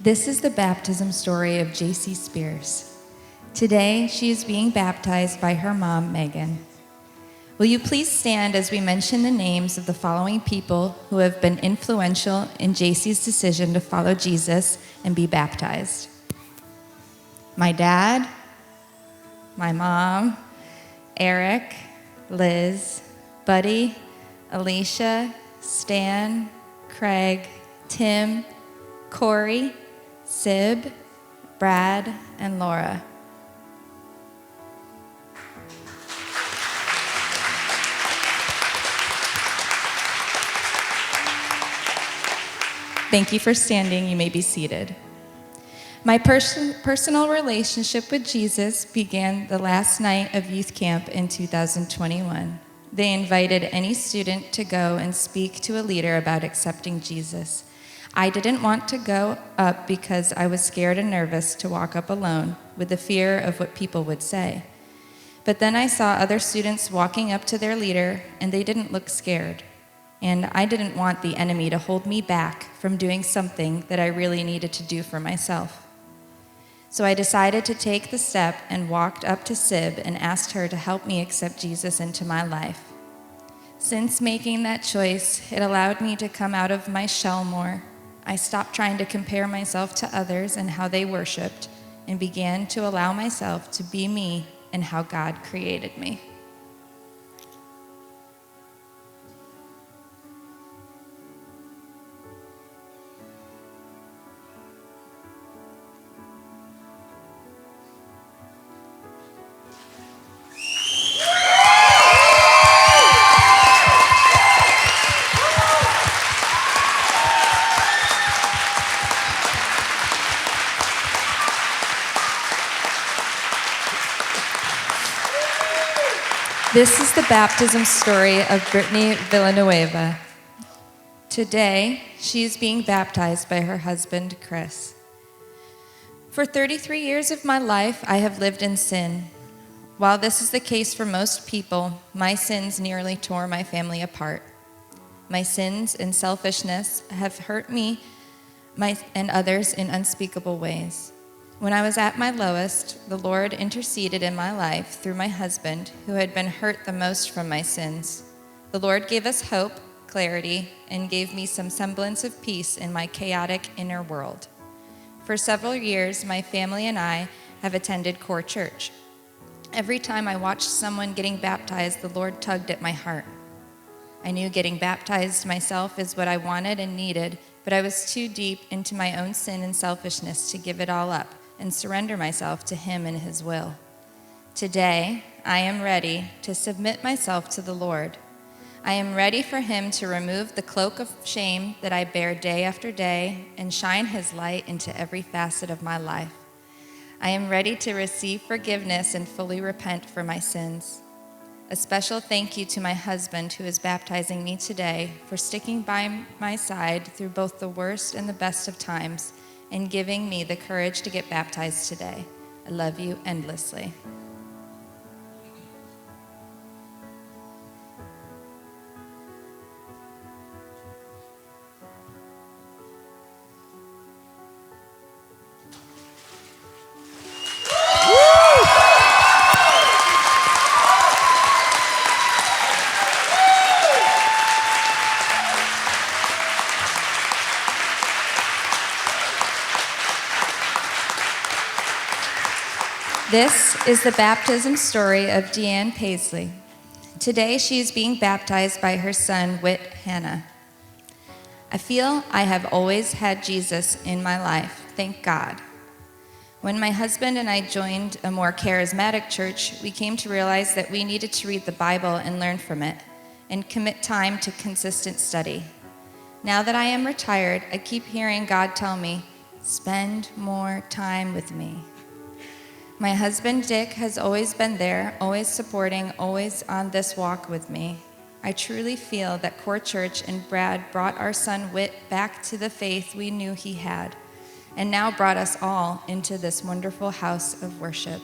This is the baptism story of JC Spears. Today, she is being baptized by her mom, Megan. Will you please stand as we mention the names of the following people who have been influential in JC's decision to follow Jesus and be baptized? My dad, my mom, Eric, Liz, Buddy, Alicia, Stan, Craig, Tim, Corey, Sib, Brad, and Laura. Thank you for standing. You may be seated. My personal relationship with Jesus began the last night of youth camp in 2021. They invited any student to go and speak to a leader about accepting Jesus. I didn't want to go up because I was scared and nervous to walk up alone with the fear of what people would say. But then I saw other students walking up to their leader, and they didn't look scared. And I didn't want the enemy to hold me back from doing something that I really needed to do for myself. So I decided to take the step and walked up to Sib and asked her to help me accept Jesus into my life. Since making that choice, it allowed me to come out of my shell more. I stopped trying to compare myself to others and how they worshiped, and began to allow myself to be me and how God created me. This is the baptism story of Brittany Villanueva. Today, she is being baptized by her husband, Chris. For 33 years of my life, I have lived in sin. While this is the case for most people, my sins nearly tore my family apart. My sins and selfishness have hurt me and others in unspeakable ways. When I was at my lowest, the Lord interceded in my life through my husband, who had been hurt the most from my sins. The Lord gave us hope, clarity, and gave me some semblance of peace in my chaotic inner world. For several years, my family and I have attended Core Church. Every time I watched someone getting baptized, the Lord tugged at my heart. I knew getting baptized myself is what I wanted and needed, but I was too deep into my own sin and selfishness to give it all up and surrender myself to Him and His will. Today, I am ready to submit myself to the Lord. I am ready for Him to remove the cloak of shame that I bear day after day and shine His light into every facet of my life. I am ready to receive forgiveness and fully repent for my sins. A special thank you to my husband, who is baptizing me today, for sticking by my side through both the worst and the best of times and giving me the courage to get baptized today. I love you endlessly. This is the baptism story of Deanne Paisley. Today, she is being baptized by her son, Whit Hannah. I feel I have always had Jesus in my life, thank God. When my husband and I joined a more charismatic church, we came to realize that we needed to read the Bible and learn from it, and commit time to consistent study. Now that I am retired, I keep hearing God tell me, spend more time with me. My husband, Dick, has always been there, always supporting, always on this walk with me. I truly feel that Core Church and Brad brought our son Whit back to the faith we knew he had, and now brought us all into this wonderful house of worship.